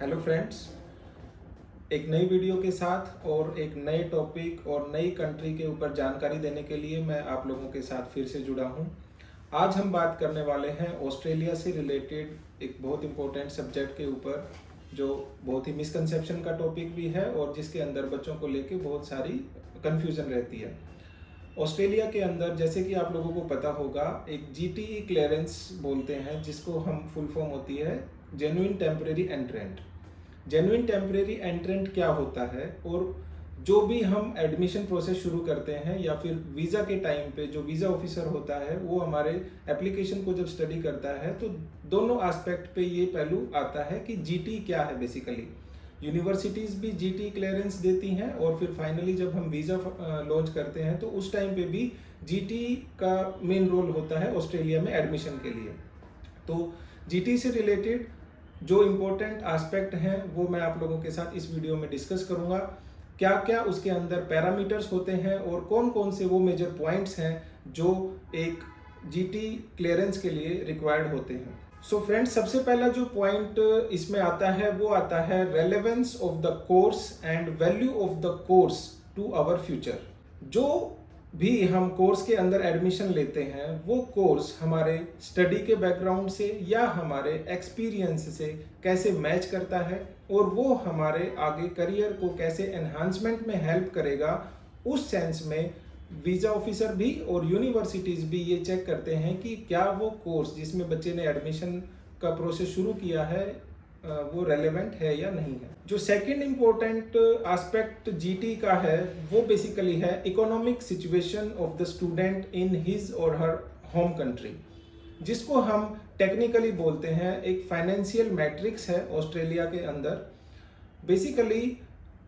Hello friends, एक नई video के साथ और एक नए टॉपिक और नई कंट्री के ऊपर जानकारी देने के लिए मैं आप लोगों के साथ फिर से जुड़ा हूं। आज हम बात करने वाले हैं ऑस्ट्रेलिया से रिलेटेड एक बहुत इंपॉर्टेंट सब्जेक्ट के ऊपर, जो बहुत ही मिसकंसेप्शन का टॉपिक भी है और जिसके अंदर बच्चों को लेके बहुत सारी कन्फ्यूज़न रहती है। ऑस्ट्रेलिया के अंदर, जैसे कि आप लोगों को पता होगा, एक जीटीई क्लियरेंस बोलते हैं, जिसको हम फुल फॉर्म होती है जेन्युइन टेम्परेरी एंट्रेंट। जेन्युइन टेम्परेरी एंट्रेंट क्या होता है, और जो भी हम एडमिशन प्रोसेस शुरू करते हैं या फिर वीज़ा के टाइम पे जो वीज़ा ऑफिसर होता है वो हमारे एप्लीकेशन को जब स्टडी करता है तो दोनों एस्पेक्ट पे ये पहलू आता है कि जीटी क्या है। बेसिकली यूनिवर्सिटीज़ भी जीटी क्लियरेंस देती हैं और फिर फाइनली जब हम वीज़ा लॉन्च करते हैं तो उस टाइम पे भी जीटी का मेन रोल होता है ऑस्ट्रेलिया में एडमिशन के लिए। तो जीटी से रिलेटेड जो इम्पोर्टेंट एस्पेक्ट हैं वो मैं आप लोगों के साथ इस वीडियो में डिस्कस करूंगा। क्या क्या उसके अंदर पैरामीटर्स होते हैं और कौन कौन से वो मेजर पॉइंट्स हैं जो एक जीटी क्लियरेंस के लिए रिक्वायर्ड होते हैं। सो फ्रेंड्स, सबसे पहला जो पॉइंट इसमें आता है वो आता है relevance of the course and value of the course to our future. जो भी हम कोर्स के अंदर एडमिशन लेते हैं वो कोर्स हमारे स्टडी के बैकग्राउंड से या हमारे एक्सपीरियंस से कैसे मैच करता है और वो हमारे आगे करियर को कैसे एनहांसमेंट में हेल्प करेगा, उस सेंस में वीज़ा ऑफिसर भी और यूनिवर्सिटीज़ भी ये चेक करते हैं कि क्या वो कोर्स जिसमें बच्चे ने एडमिशन का प्रोसेस शुरू किया है वो रेलेवेंट है या नहीं है। जो सेकंड इम्पोर्टेंट एस्पेक्ट जीटी का है वो बेसिकली है economic situation of the student in his और हर होम कंट्री, जिसको हम टेक्निकली बोलते हैं एक फाइनेंशियल मैट्रिक्स है ऑस्ट्रेलिया के अंदर। बेसिकली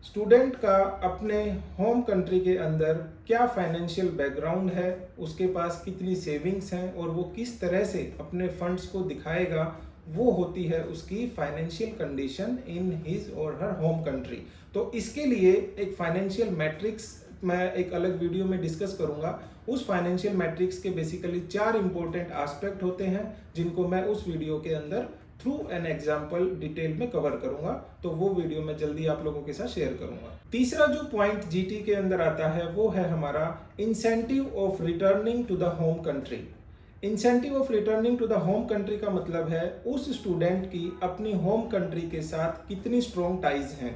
स्टूडेंट का अपने होम कंट्री के अंदर क्या फाइनेंशियल बैकग्राउंड है, उसके पास कितनी सेविंग्स हैं और वो किस तरह से अपने फंड्स को दिखाएगा, वो होती है उसकी फाइनेंशियल कंडीशन इन हिज और हर होम कंट्री। तो इसके लिए एक फाइनेंशियल मैट्रिक्स मैं एक अलग वीडियो में डिस्कस करूंगा। उस फाइनेंशियल मैट्रिक्स के बेसिकली 4 इंपॉर्टेंट एस्पेक्ट होते हैं जिनको मैं उस वीडियो के अंदर थ्रू एन एग्जाम्पल डिटेल में कवर करूंगा, तो वो वीडियो मैं जल्दी आप लोगों के साथ शेयर करूंगा। तीसरा जो पॉइंट जीटी के अंदर आता है वो है हमारा incentive of returning to the home country. Incentive of returning to the home country का मतलब है उस स्टूडेंट की अपनी होम कंट्री के साथ कितनी स्ट्रॉन्ग टाइज हैं,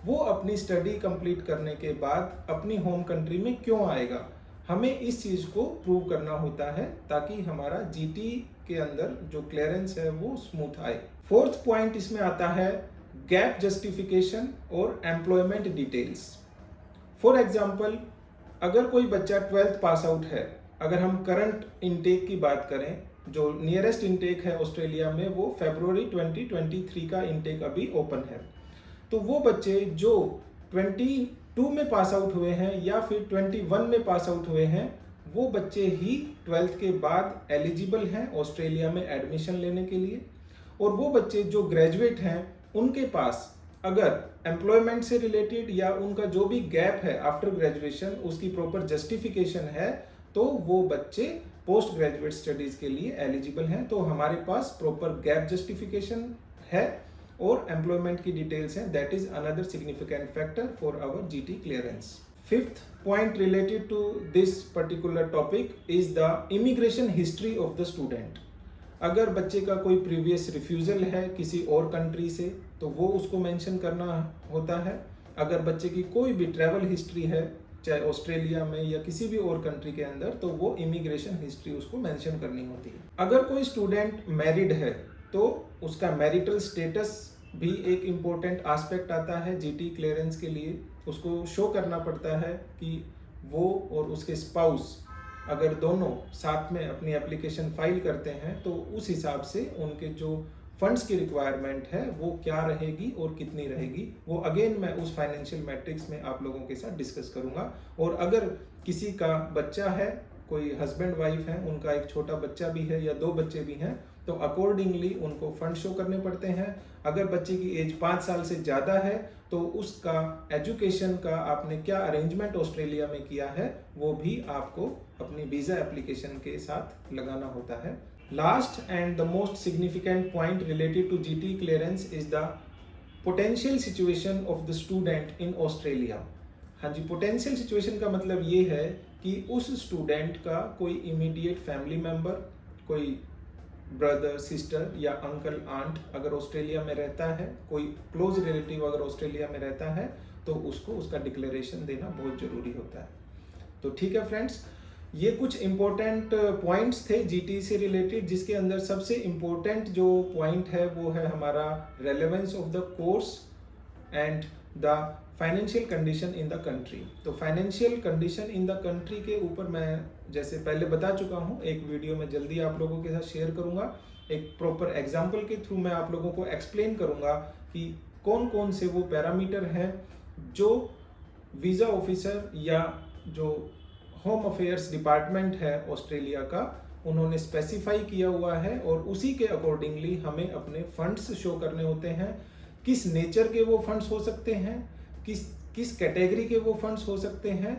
वो अपनी स्टडी कंप्लीट करने के बाद अपनी होम कंट्री में क्यों आएगा। हमें इस चीज़ को प्रूव करना होता है ताकि हमारा जीटी के अंदर जो क्लियरेंस है वो स्मूथ आए। फोर्थ पॉइंट इसमें आता है गैप जस्टिफिकेशन और एम्प्लॉयमेंट डिटेल्स। फॉर एग्जाम्पल, अगर कोई बच्चा 12th पास आउट है, अगर हम करंट इनटेक की बात करें, जो नियरेस्ट इनटेक है ऑस्ट्रेलिया में वो फरवरी 2023 का इनटेक अभी ओपन है, तो वो बच्चे जो 22 में पास आउट हुए हैं या फिर 21 में पास आउट हुए हैं, वो बच्चे ही 12th के बाद एलिजिबल हैं ऑस्ट्रेलिया में एडमिशन लेने के लिए। और वो बच्चे जो ग्रेजुएट हैं उनके पास अगर एम्प्लॉयमेंट से रिलेटेड या उनका जो भी गैप है आफ्टर ग्रेजुएशन उसकी प्रॉपर जस्टिफिकेशन है, तो वो बच्चे पोस्ट ग्रेजुएट स्टडीज के लिए एलिजिबल हैं। तो हमारे पास प्रॉपर गैप जस्टिफिकेशन है और एम्प्लॉयमेंट की डिटेल्स हैं। That is another significant factor for our GT clearance. Fifth point related to this particular topic is the immigration history of the student. अगर बच्चे का कोई प्रीवियस रिफ्यूजल है किसी और कंट्री से तो वो उसको मेंशन करना होता है। अगर बच्चे की कोई भी ट्रैवल हिस्ट्री है चाहे ऑस्ट्रेलिया में या किसी भी और कंट्री के अंदर, तो वो इमिग्रेशन हिस्ट्री उसको मेंशन करनी होती है। अगर कोई स्टूडेंट मैरिड है तो उसका मैरिटल स्टेटस भी एक इम्पोर्टेंट एस्पेक्ट आता है जीटी क्लियरेंस के लिए। उसको शो करना पड़ता है कि वो और उसके स्पाउस अगर दोनों साथ में अपनी एप्लीकेशन फाइल करते हैं तो उस हिसाब से उनके जो फंड्स की रिक्वायरमेंट है वो क्या रहेगी और कितनी रहेगी, वो अगेन मैं उस फाइनेंशियल मैट्रिक्स में आप लोगों के साथ डिस्कस करूंगा। और अगर किसी का बच्चा है, कोई हस्बैंड वाइफ है, उनका एक छोटा बच्चा भी है या 2 बच्चे भी हैं, तो अकॉर्डिंगली उनको फंड शो करने पड़ते हैं। अगर बच्चे की एज 5 साल से ज़्यादा है तो उसका एजुकेशन का आपने क्या अरेंजमेंट ऑस्ट्रेलिया में किया है वो भी आपको अपनी वीज़ा एप्लीकेशन के साथ लगाना होता है। Last and the most significant point related to GT clearance is the potential situation of the student in Australia. हाँ जी, पोटेंशियल सिचुएशन का मतलब ये है कि उस स्टूडेंट का कोई इमीडिएट फैमिली मेंबर, कोई ब्रदर सिस्टर या अंकल आंट अगर ऑस्ट्रेलिया में रहता है, कोई क्लोज रिलेटिव अगर ऑस्ट्रेलिया में रहता है, तो उसको उसका डिक्लेरेशन देना बहुत जरूरी होता है। तो ठीक है फ्रेंड्स, ये कुछ इंपॉर्टेंट पॉइंट्स थे जीटी से रिलेटेड, जिसके अंदर सबसे इंपॉर्टेंट जो पॉइंट है वो है हमारा relevance of the course and the financial condition in the country. तो financial condition in the country के ऊपर मैं जैसे पहले बता चुका हूँ, एक वीडियो में जल्दी आप लोगों के साथ शेयर करूंगा। एक प्रॉपर एग्जाम्पल के थ्रू मैं आप लोगों को एक्सप्लेन करूंगा कि कौन कौन से वो पैरामीटर हैं जो वीज़ा ऑफिसर या जो होम अफेयर्स डिपार्टमेंट है ऑस्ट्रेलिया का, उन्होंने स्पेसिफाई किया हुआ है और उसी के अकॉर्डिंगली हमें अपने फंड्स शो करने होते हैं। किस नेचर के वो फंड्स हो सकते हैं, किस कैटेगरी के वो फंड्स हो सकते हैं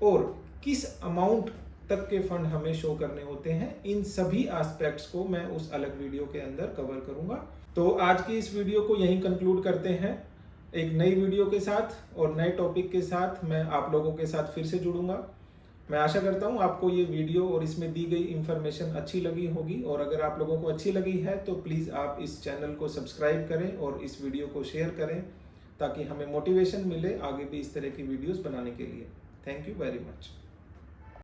और किस अमाउंट तक के फंड हमें शो करने होते हैं। इन सभी एस्पेक्ट्स को मैं उस अलग वीडियो के अंदर कवर करूंगा। तो आज की इस वीडियो को यहीं कंक्लूड करते हैं। एक नई वीडियो के साथ और नए टॉपिक के साथ मैं आप लोगों के साथ फिर से जुड़ूंगा। मैं आशा करता हूं आपको ये वीडियो और इसमें दी गई इंफॉर्मेशन अच्छी लगी होगी, और अगर आप लोगों को अच्छी लगी है तो प्लीज़ आप इस चैनल को सब्सक्राइब करें और इस वीडियो को शेयर करें, ताकि हमें मोटिवेशन मिले आगे भी इस तरह की वीडियोस बनाने के लिए। Thank you very much.